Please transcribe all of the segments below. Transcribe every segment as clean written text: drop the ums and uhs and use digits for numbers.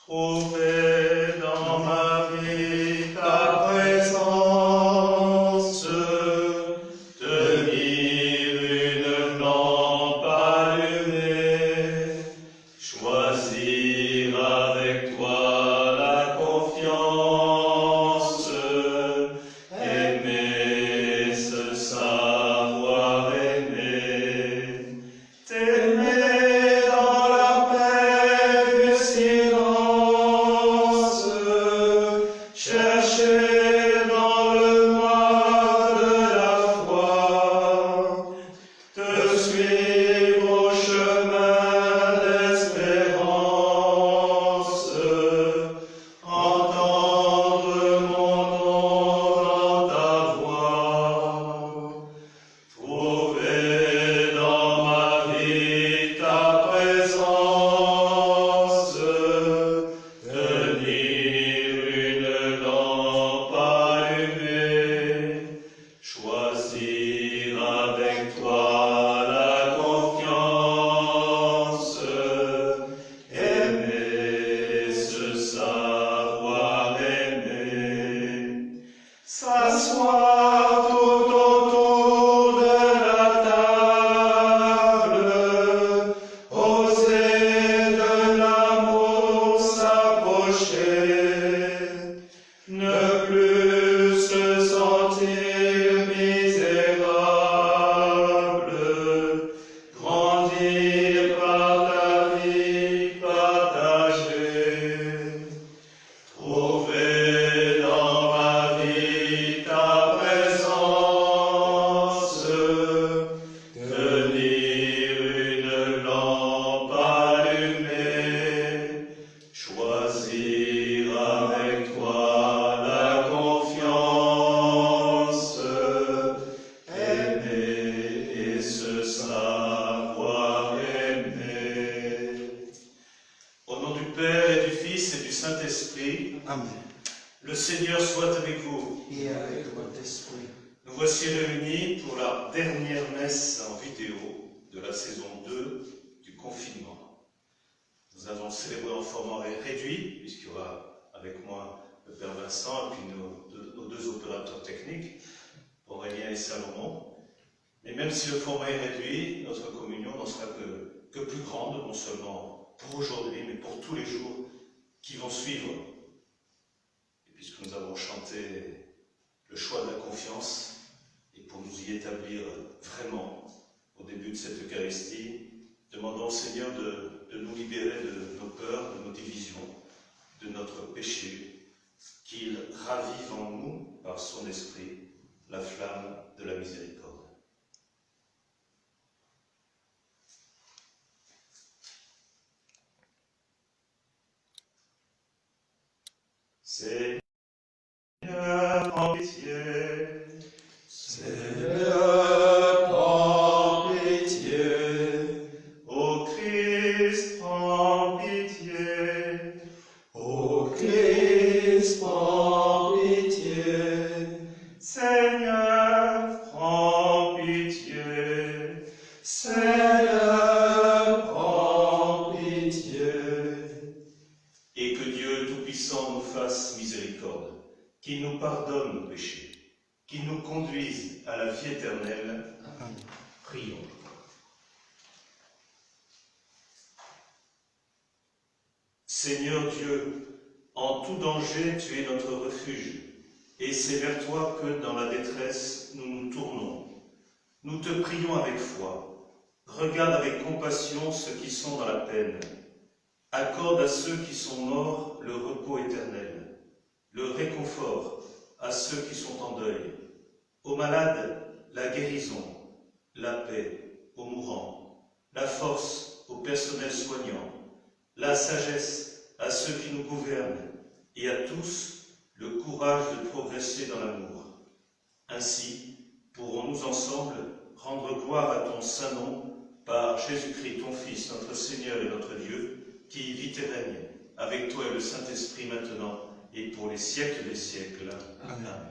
Trouver dans ma vie ta présence, tenir une lampe allumée, choisir avec toi la confiance, aimer ce savoir aimer, t'aimer dans la paix du silence, chercher dans le noir de la foi, te suivre au chemin d'espérance, entendre mon nom dans ta voix, trouver dans ma vie ta présence, tenir une lampe allumée, choisir avec toi la confiance, aimer ce savoir aimer, s'asseoir tout autour de la table, oser de l'amour s'approcher, ne plus se sentir misérable, grandir par ta vie partagée. Trouver dans ma vie ta présence, tenir une lampe allumée, choisir avec toi la confiance, aimer et ce savoir aimer. Au nom du Père et du Fils et du Saint-Esprit, Amen. le Seigneur soit avec vous. Et avec votre esprit. Nous voici réunis pour la dernière messe en vidéo de la saison 2 du confinement. Nous allons célébrer en format réduit, puisqu'il y aura avec moi le Père Vincent et puis nos deux opérateurs techniques, Aurélien et Salomon. Mais même si le format est réduit, notre communion n'en sera que plus grande, non seulement pour aujourd'hui, mais pour tous les jours qui vont suivre. Et puisque nous avons chanté le choix de la confiance, et pour nous y établir vraiment au début de cette Eucharistie, demandons au Seigneur de nous libérer de nos peurs, de nos divisions, de notre péché, qu'il ravive en nous, par son esprit, la flamme de la miséricorde. Seigneur, prends pitié. Seigneur, prends pitié. Ô Christ, prends pitié. Ô Christ, prends pitié. Seigneur, prends pitié. Seigneur, prends pitié. Et que Dieu Tout-Puissant nous fasse miséricorde, qu'il nous pardonne nos péchés, qu'il nous conduise à la vie éternelle. Amen. Prions. Seigneur Dieu, en tout danger, tu es notre refuge, et c'est vers toi que, dans la détresse, nous nous tournons. Nous te prions avec foi. Regarde avec compassion ceux qui sont dans la peine. Accorde à ceux qui sont morts le repos éternel, le réconfort à ceux qui sont en deuil, aux malades la guérison, la paix aux mourants, la force au personnel soignant, la sagesse à à ceux qui nous gouvernent et à tous le courage de progresser dans l'amour. Ainsi, pourrons-nous ensemble rendre gloire à ton saint nom par Jésus-Christ, ton Fils, notre Seigneur et notre Dieu, qui vit et règne avec toi et le Saint-Esprit maintenant et pour les siècles des siècles. Amen.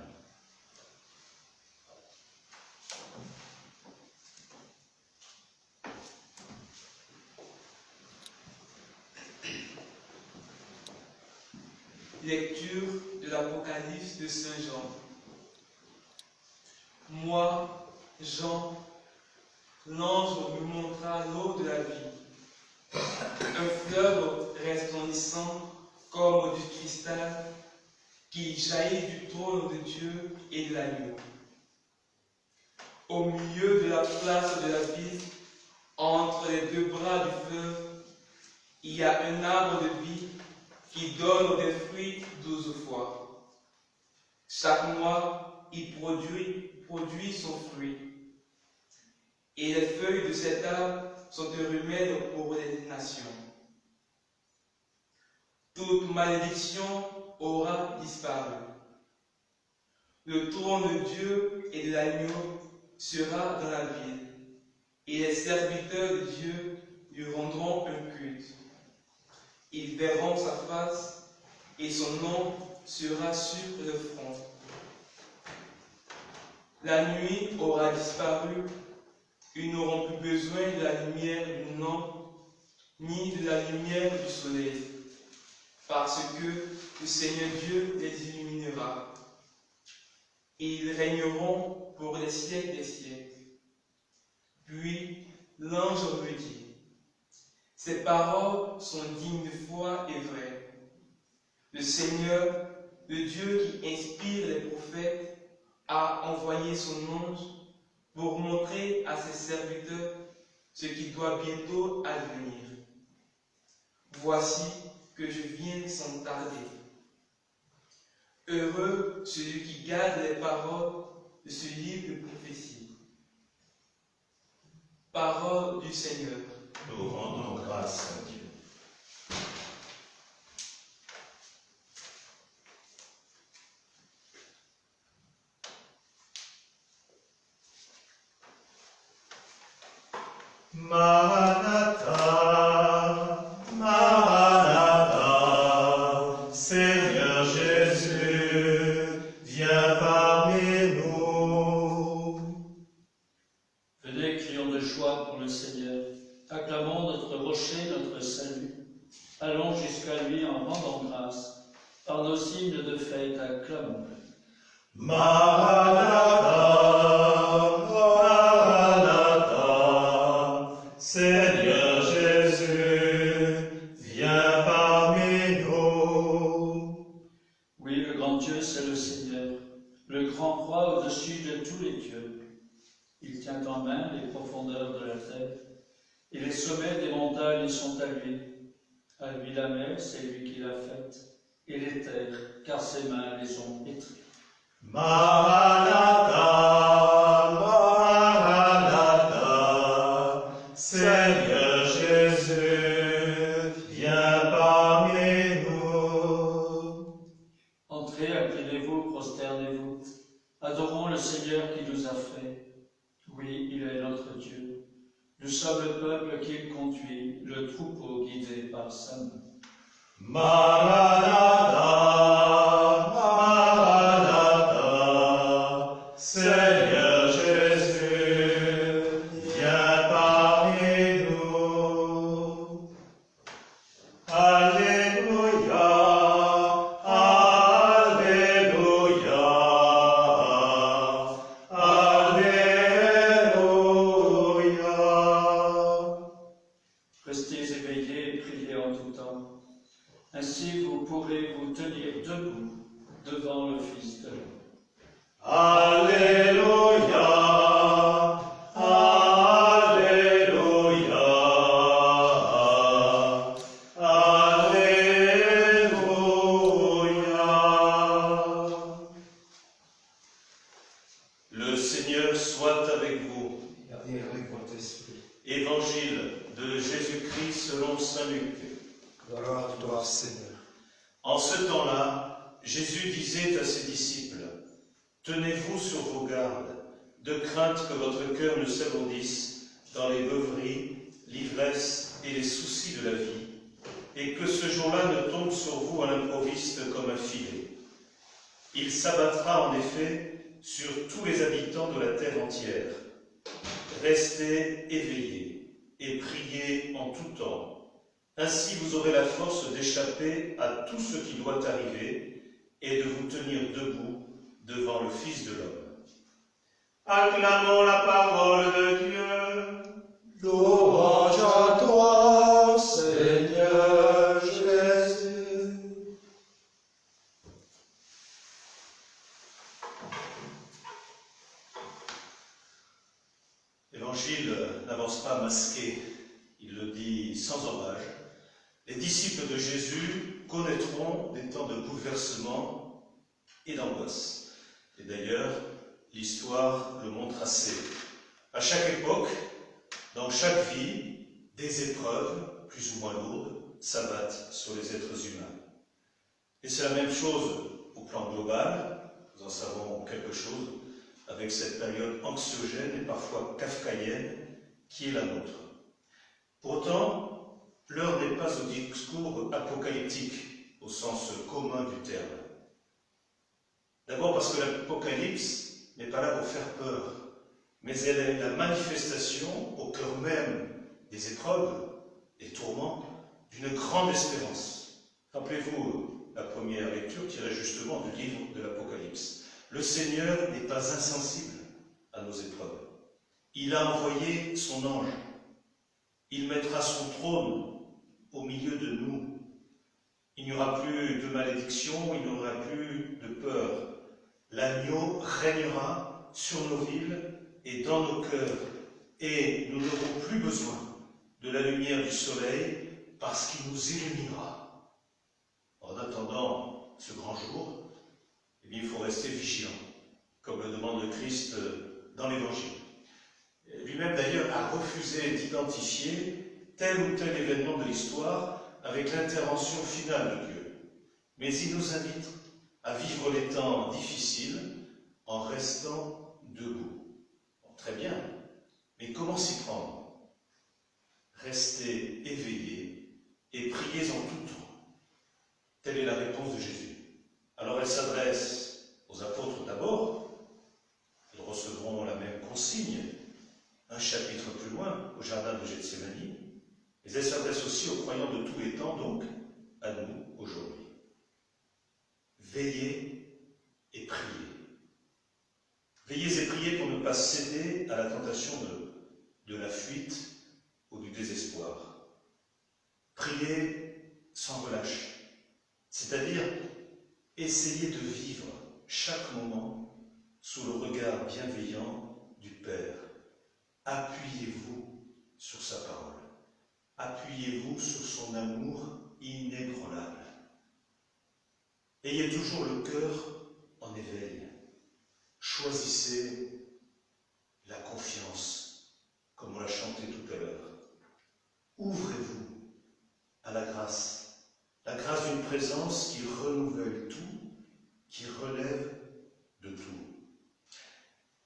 Lecture de l'Apocalypse de Saint Jean. Moi, Jean, l'ange me montra l'eau de la vie, un fleuve resplendissant comme du cristal qui jaillit du trône de Dieu et de l'agneau. Au milieu de la place de la ville, entre les deux bras du fleuve, il y a un arbre de vie qui donne des fruits 12 fois. Chaque mois, il produit son fruit. Et les feuilles de cet arbre sont un remède pour les nations. Toute malédiction aura disparu. Le trône de Dieu et de l'agneau sera dans la ville, et les serviteurs de Dieu lui rendront un culte. Ils verront sa face, et son nom sera sur le front. La nuit aura disparu, ils n'auront plus besoin de la lumière d'une lampe, ni de la lumière du soleil, parce que le Seigneur Dieu les illuminera. Et ils régneront pour les siècles des siècles. Puis l'ange me dit: ces paroles sont dignes de foi et vraies. Le Seigneur, le Dieu qui inspire les prophètes, a envoyé son ange pour montrer à ses serviteurs ce qui doit bientôt advenir. Voici que je viens sans tarder. Heureux celui qui garde les paroles de ce livre de prophétie. Parole du Seigneur. Nous rendons grâce à Dieu. Maranatha, Maranatha, Seigneur Jésus, viens parmi nous. Venez, crions de joie pour le Seigneur. Acclamons notre rocher, notre salut. Allons jusqu'à lui en rendant grâce. Par nos hymnes de fête, acclamons-le. Maranatha, Maranatha, Seigneur Jésus, viens parmi nous. Oui, le grand Dieu, c'est le Seigneur, le grand roi au-dessus de tous les dieux. Il tient en main les profondeurs de la terre, et les sommets des montagnes sont à lui. À lui la mer, c'est lui qui l'a faite, et les terres, car ses mains les ont pétries. Maranatha, Maranatha, Seigneur Jésus, viens parmi nous. Entrez, inclinez-vous, prosternez-vous. Adorons le Seigneur qui nous a fait. Oui, il est notre Dieu. Nous sommes le peuple qu'il conduit, le troupeau guidé par sa main. Maranatha, Maranatha, Seigneur Jésus, viens parmi nous. Alléluia, Alléluia, Alléluia. Restez éveillés et priez en tout temps. Ainsi vous pourrez vous tenir debout devant le Fils de l'homme. Alléluia, Alléluia, Alléluia. Le Seigneur soit avec vous. Et avec votre esprit. Évangile de Jésus-Christ selon saint Luc. Gloire à toi, Seigneur. En ce temps-là, Jésus disait à ses disciples, « Tenez-vous sur vos gardes, de crainte que votre cœur ne s'alourdisse dans les beuveries, l'ivresse et les soucis de la vie, et que ce jour-là ne tombe sur vous à l'improviste comme un filet. Il s'abattra en effet sur tous les habitants de la terre entière. Restez éveillés et priez en tout temps. Ainsi vous aurez la force d'échapper à tout ce qui doit arriver et de vous tenir debout devant le Fils de l'homme. » Acclamons la parole de Dieu. Louange à toi, Seigneur Jésus. L'Évangile n'avance pas masqué, il le dit sans orage. Les disciples de Jésus connaîtront des temps de bouleversement et d'angoisse. Et d'ailleurs, l'histoire le montre assez. À chaque époque, dans chaque vie, des épreuves, plus ou moins lourdes, s'abattent sur les êtres humains. Et c'est la même chose au plan global, nous en savons quelque chose, avec cette période anxiogène et parfois kafkaïenne qui est la nôtre. Pourtant, l'heure n'est pas au discours apocalyptique, au sens commun du terme. D'abord parce que l'Apocalypse n'est pas là pour faire peur, mais elle est la manifestation au cœur même des épreuves, des tourments, d'une grande espérance. Rappelez-vous, la première lecture tirait justement du livre de l'Apocalypse. Le Seigneur n'est pas insensible à nos épreuves. Il a envoyé son ange. Il mettra son trône au milieu de nous. Il n'y aura plus de malédiction, il n'y aura plus de peur. L'agneau régnera sur nos villes et dans nos cœurs, et nous n'aurons plus besoin de la lumière du soleil parce qu'il nous illuminera. En attendant ce grand jour, eh bien, il faut rester vigilant, comme le demande le Christ dans l'Évangile. Lui-même d'ailleurs a refusé d'identifier tel ou tel événement de l'histoire avec l'intervention finale de Dieu. Mais il nous invite à vivre les temps difficiles en restant debout. Bon, très bien, mais comment s'y prendre? Restez éveillés et priez en tout temps. Telle est la réponse de Jésus. Alors elle s'adresse aux apôtres d'abord, ils recevront la même consigne, un chapitre plus loin, au jardin de Gethsémani, mais elle s'adresse aussi aux croyants de tous les temps, donc à nous aujourd'hui. Veillez et priez. Veillez et priez pour ne pas céder à la tentation de la fuite ou du désespoir. Priez sans relâche, c'est-à-dire essayez de vivre chaque moment sous le regard bienveillant du Père. Appuyez-vous sur sa parole. Appuyez-vous sur son amour inébranlable. Ayez toujours le cœur en éveil. Choisissez la confiance, comme on l'a chanté tout à l'heure. Ouvrez-vous à la grâce d'une présence qui renouvelle tout, qui relève de tout.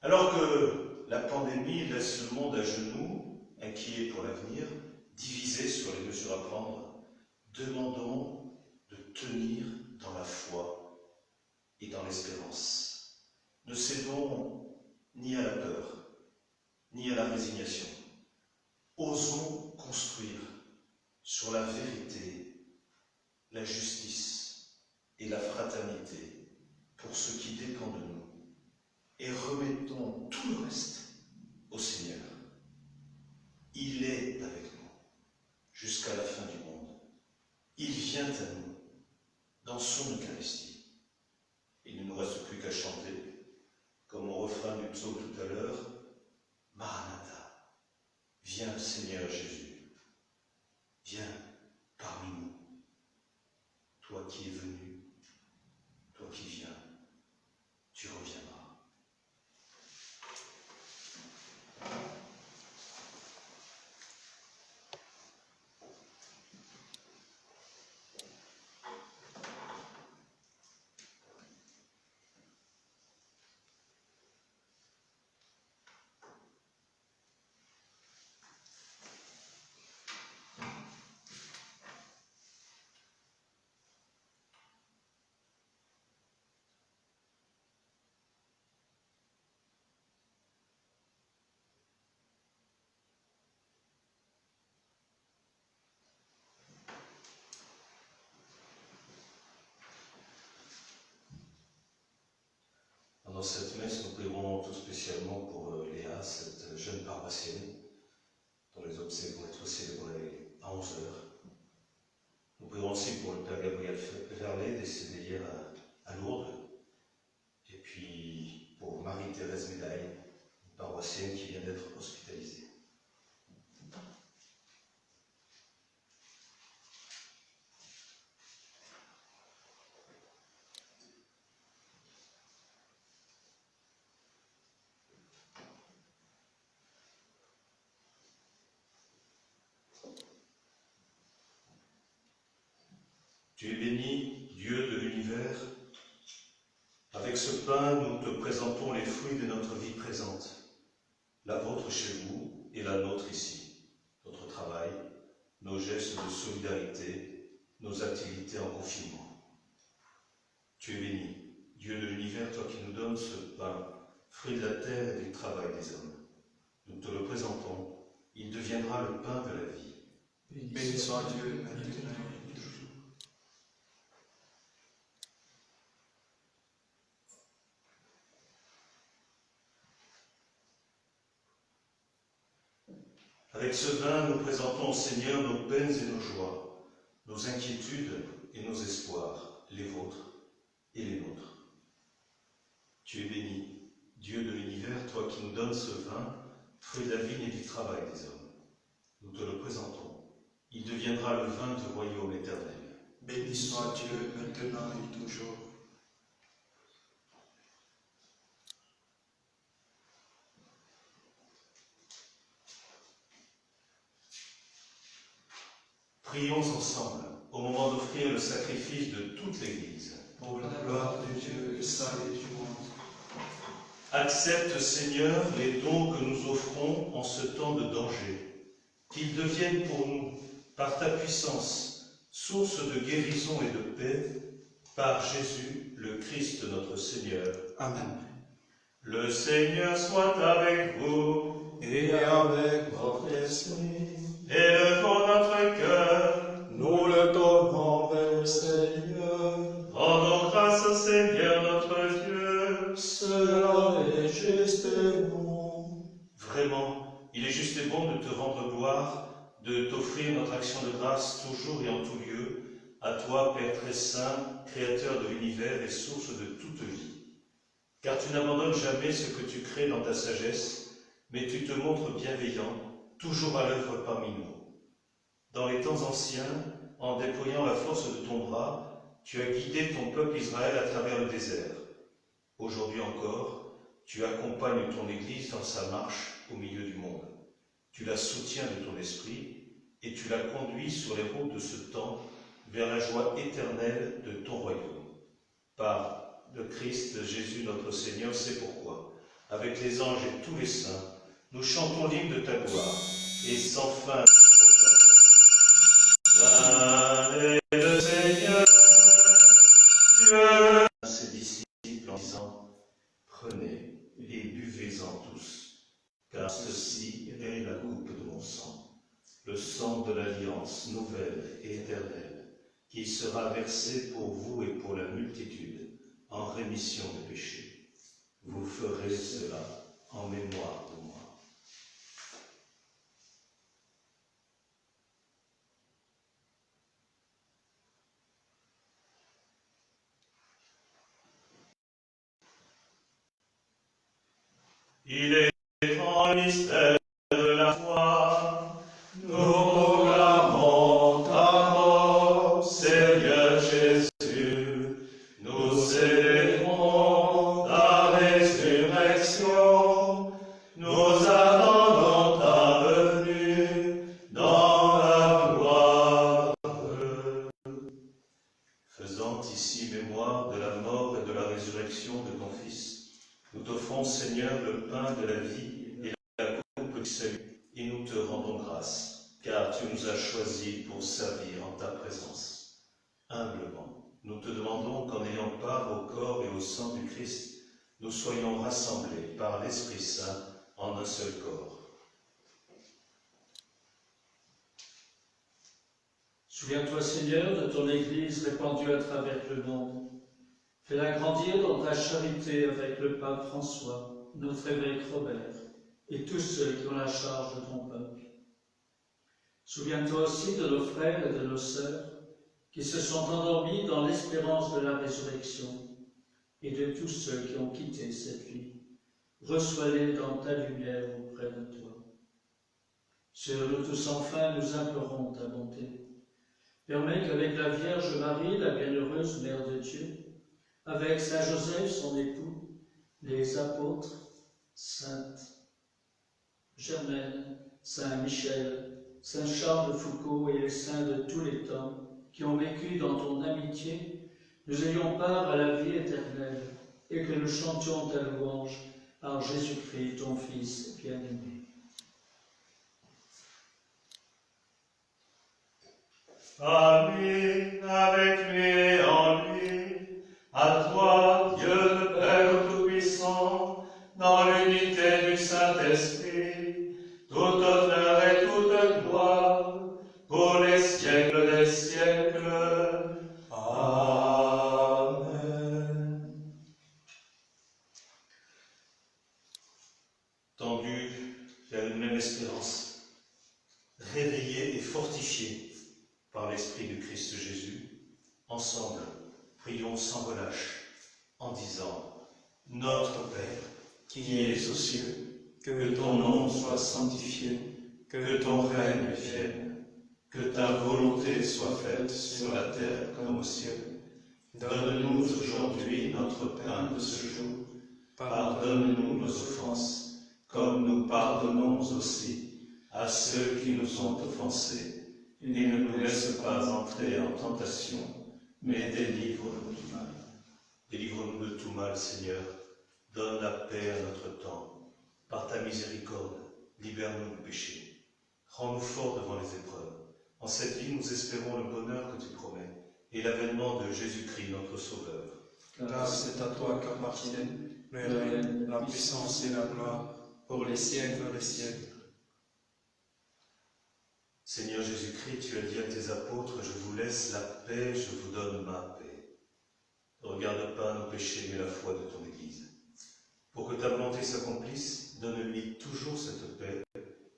Alors que la pandémie laisse le monde à genoux, inquiet pour l'avenir, divisé sur les mesures à prendre, demandons de tenir dans la foi et dans l'espérance. Ne cédons ni à la peur, ni à la résignation. Osons construire sur la vérité, la justice et la fraternité pour ce qui dépend de nous. Et remettons tout le reste au Seigneur. Il est avec nous jusqu'à la fin du monde. Il vient à nous dans son Eucharistie. Il ne nous reste plus qu'à chanter, comme au refrain du psaume tout à l'heure, Maranatha, viens Seigneur Jésus, viens parmi nous, toi qui es venu, toi qui viens, tu reviendras. Dans cette messe, nous prierons tout spécialement pour Léa, cette jeune paroissienne, dont les obsèques vont être célébrées à 11 heures. Nous prierons aussi pour le Père Gabriel Verlet, décédé hier à Lourdes. Et puis pour Marie-Thérèse Médaille, une paroissienne qui vient d'être hospitalisée. Tu es béni, Dieu de l'univers. Avec ce pain, nous te présentons les fruits de notre vie présente, la vôtre chez vous et la nôtre ici, notre travail, nos gestes de solidarité, nos activités en confinement. Tu es béni, Dieu de l'univers, toi qui nous donnes ce pain, fruit de la terre et du travail des hommes. Nous te le présentons, il deviendra le pain de la vie. Béni soit Dieu, maintenant et toujours. Avec ce vin, nous présentons au Seigneur nos peines et nos joies, nos inquiétudes et nos espoirs, les vôtres et les nôtres. Tu es béni, Dieu de l'univers, toi qui nous donnes ce vin, fruit de la vigne et du travail des hommes. Nous te le présentons. Il deviendra le vin du royaume éternel. Béni soit Dieu, maintenant et toujours. Prions ensemble au moment d'offrir le sacrifice de toute l'Église. Pour la gloire de Dieu, le salut du monde. Accepte, Seigneur, les dons que nous offrons en ce temps de danger, qu'ils deviennent pour nous, par ta puissance, source de guérison et de paix, par Jésus, le Christ notre Seigneur. Amen. Le Seigneur soit avec vous. Et avec votre esprit, Élevons notre cœur. nous le donnons vers le Seigneur. Rendons grâce au Seigneur notre Dieu. Cela est juste et bon. Vraiment, il est juste et bon de te rendre gloire, de t'offrir notre action de grâce toujours et en tout lieu, à toi, Père très saint, Créateur de l'univers et source de toute vie. Car tu n'abandonnes jamais ce que tu crées dans ta sagesse, mais tu te montres bienveillant, toujours à l'œuvre parmi nous. Dans les temps anciens, en déployant la force de ton bras, tu as guidé ton peuple Israël à travers le désert. Aujourd'hui encore, tu accompagnes ton Église dans sa marche au milieu du monde. Tu la soutiens de ton esprit et tu la conduis sur les routes de ce temps vers la joie éternelle de ton royaume. Par le Christ Jésus notre Seigneur, c'est pourquoi, avec les anges et tous les saints, nous chantons l'hymne de ta gloire et sans fin Saint est le Seigneur, Dieu. À ses disciples en disant, prenez et buvez-en tous, car ceci est la coupe de mon sang, le sang de l'alliance nouvelle et éternelle, qui sera versé pour vous et pour la multitude en rémission des péchés. Vous ferez cela en mémoire de moi. Il est grand mystère de la foi. Nous proclamons ta mort, Seigneur Jésus. Nous célébrons ta résurrection. Nous attendons ta venue dans la gloire. Faisant ici mémoire de la mort et de la résurrection de ton Fils, nous t'offrons, Seigneur, le pain de la vie et la coupe du salut, et nous te rendons grâce, car tu nous as choisis pour servir en ta présence. Humblement, nous te demandons qu'en ayant part au corps et au sang du Christ, nous soyons rassemblés par l'Esprit Saint en un seul corps. Souviens-toi, Seigneur, de ton Église répandue à travers le monde. Fais-la grandir dans ta charité avec le pape François, notre évêque Robert, et tous ceux qui ont la charge de ton peuple. Souviens-toi aussi de nos frères et de nos sœurs qui se sont endormis dans l'espérance de la résurrection, et de tous ceux qui ont quitté cette vie. Reçois-les dans ta lumière auprès de toi. Sur nous tous enfin, nous implorons ta bonté. Permets qu'avec la Vierge Marie, la bienheureuse Mère de Dieu, avec Saint Joseph, son époux, les apôtres, Sainte Germaine, Saint Michel, Saint Charles de Foucault et les saints de tous les temps qui ont vécu dans ton amitié, nous ayons part à la vie éternelle et que nous chantions ta louange par Jésus-Christ, ton Fils bien-aimé. À lui, avec lui et en lui, à toi, Dieu le Père Tout-Puissant, dans l'unité du Saint-Esprit, tout honneur et toute gloire, pour les siècles des siècles. Amen. Tendus vers une même espérance, réveillés et fortifiés par l'Esprit du Christ Jésus, ensemble, prions sans relâche, en disant : Notre Père, qui es aux cieux, que ton nom soit sanctifié, que ton règne vienne, que ta volonté soit faite sur la terre comme au ciel. Donne-nous aujourd'hui notre pain de ce jour. Pardonne-nous nos offenses, comme nous pardonnons aussi à ceux qui nous ont offensés. Et ne nous laisse pas entrer en tentation, mais délivre-nous du mal. Délivre-nous de tout mal, Seigneur. Donne la paix à notre temps. Par ta miséricorde, libère-nous du péché. Rends-nous forts devant les épreuves. En cette vie, nous espérons le bonheur que tu promets et l'avènement de Jésus-Christ, notre Sauveur. Car c'est à toi qu'appartiennent le règne, la puissance et la gloire pour les siècles des siècles. Seigneur Jésus-Christ, tu as dit à tes apôtres : Je vous laisse la paix, je vous donne ma paix. Ne regarde pas nos péchés, mais la foi de ton Église. Pour que ta volonté s'accomplisse, donne-lui toujours cette paix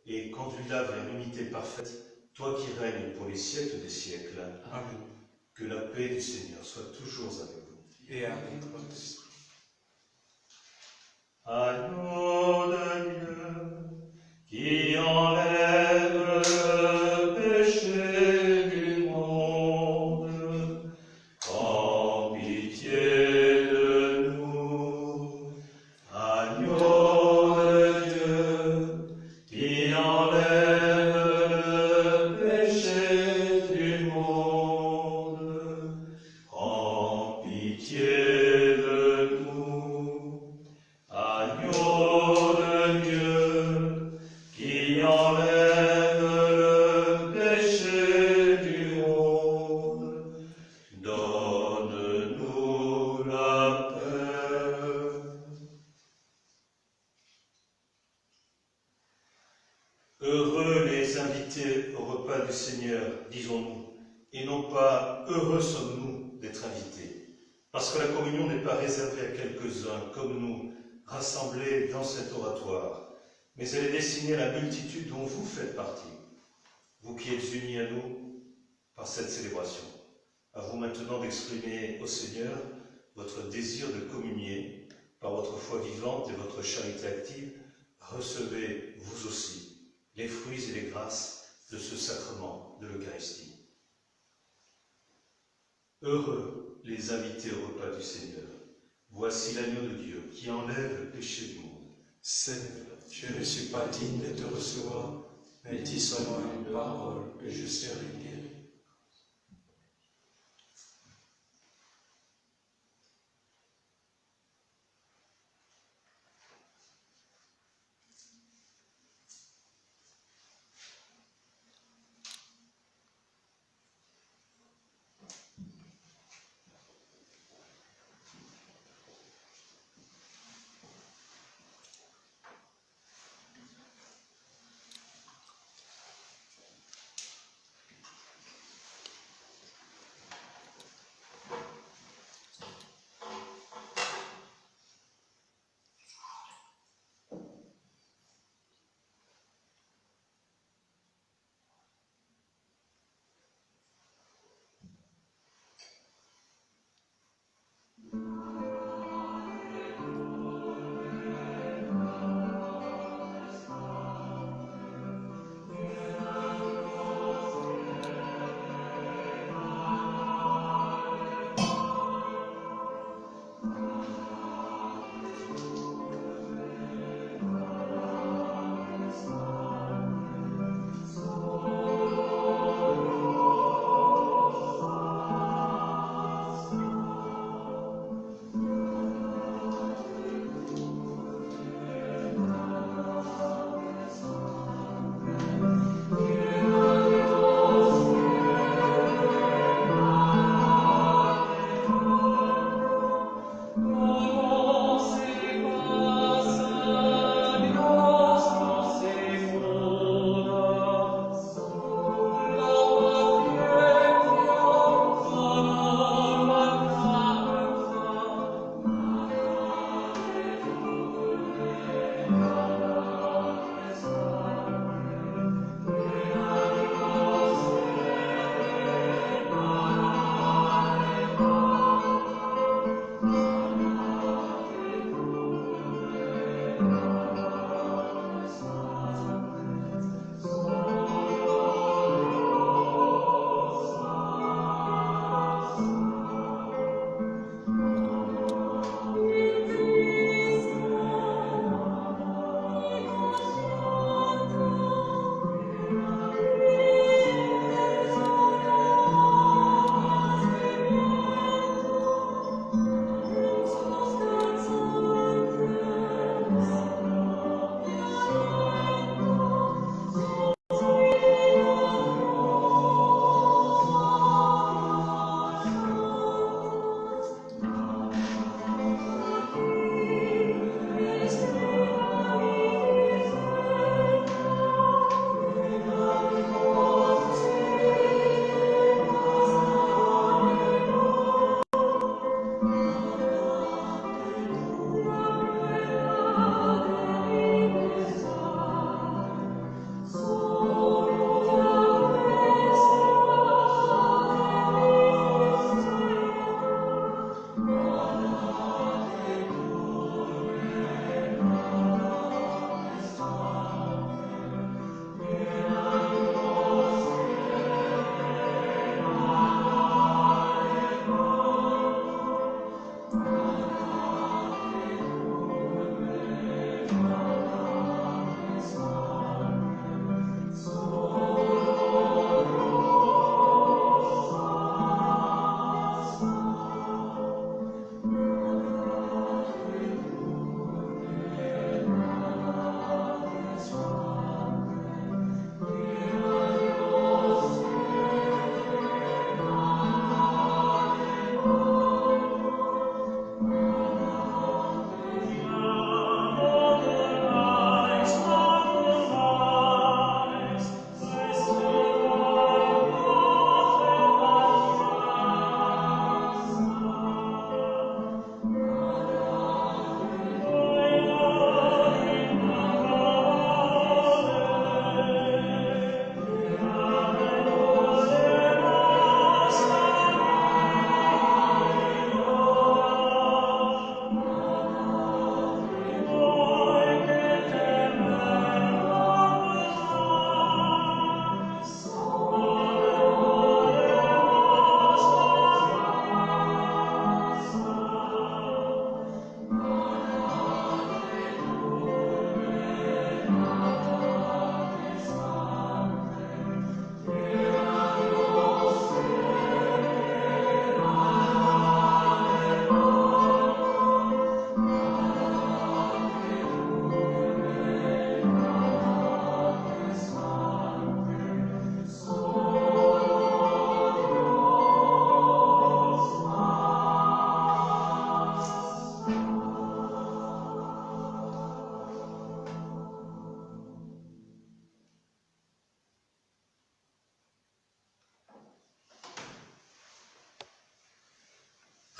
et conduis-la vers l'unité parfaite, toi qui règnes pour les siècles des siècles. Amen. Que la paix du Seigneur soit toujours avec vous. Et avec votre esprit. Agneau de Dieu, qui enlève le péché du monde, prends pitié de nous. Agneau de Dieu, qui enlève le péché du monde, prends pitié de nous. Agneau de Dieu, qui enlève le péché du monde, donne-nous la paix. Heureux les invités au repas du Seigneur, disons-nous, et non pas heureux sommes-nous d'être invités, parce que la communion n'est pas réservée à quelques-uns comme nous, rassemblés dans cet oratoire, mais elle est destinée à la multitude dont vous faites partie, vous qui êtes unis à nous par cette célébration. À vous maintenant d'exprimer au Seigneur votre désir de communier par votre foi vivante et votre charité active. Recevez, vous aussi, les fruits et les grâces de ce sacrement de l'Eucharistie. Heureux les invités au repas du Seigneur. Voici l'agneau de Dieu qui enlève le péché du monde. Seigneur, je ne suis pas digne de te recevoir, mais dis seulement une parole et je serai guéri.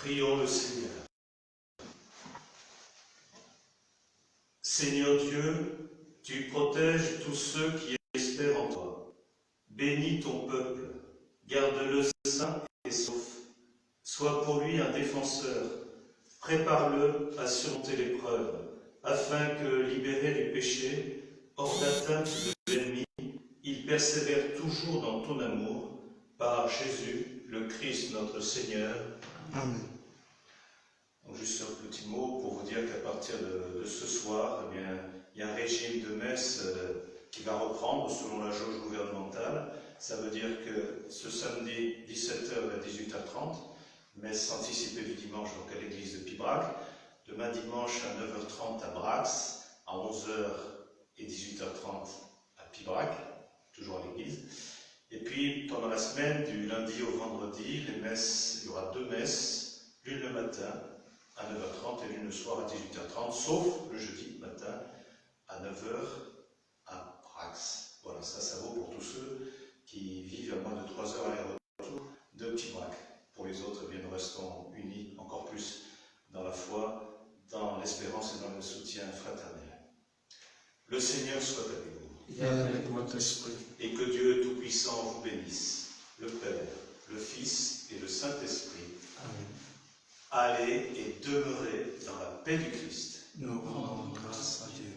Prions le Seigneur. Seigneur Dieu, tu protèges tous ceux qui espèrent en toi. Bénis ton peuple, garde-le sain et sauf. Sois pour lui un défenseur. Prépare-le à surmonter l'épreuve, afin que, libéré du péché, hors d'atteinte de l'ennemi, il persévère toujours dans ton amour, par Jésus, le Christ notre Seigneur. Amen. Donc juste un petit mot pour vous dire qu'à partir de ce soir, eh bien, il y a un régime de messe qui va reprendre selon la jauge gouvernementale. Ça veut dire que ce samedi, 17h à 18h30, messe anticipée du dimanche donc à l'église de Pibrac. Demain dimanche à 9h30 à Brax, à 11h et 18h30 à Pibrac, toujours à l'église. Et puis pendant la semaine, du lundi au vendredi, les messes, il y aura 2 messes, l'une le matin à 9h30 et l'une le soir à 18h30, sauf le jeudi matin à 9h à Brax. Voilà, ça vaut pour tous ceux qui vivent à moins de 3 heures aller-retour de Pibrac. Pour les autres, eh bien, nous restons unis encore plus dans la foi, dans l'espérance et dans le soutien fraternel. Le Seigneur soit avec vous. Et avec votre esprit. Et que Dieu Tout-Puissant vous bénisse, le Père, le Fils et le Saint-Esprit. Amen. Allez et demeurez dans la paix du Christ. Nous rendons grâce à Dieu.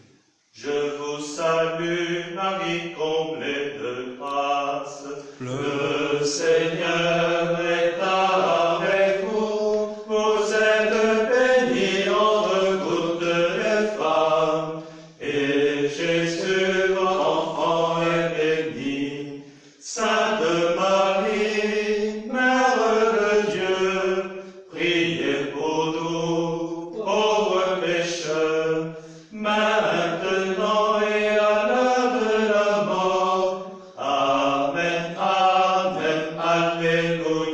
Je vous salue, Marie, comblée de grâce. Le Seigneur est avec vous. Vous êtes bénie entre toutes les femmes. Et Jésus, votre enfant, est béni. Sainte Marie, Mère de Dieu, priez pour nous, pauvres pécheurs, maintenant et à l'heure de la mort. Amen, Amen, Alléluia.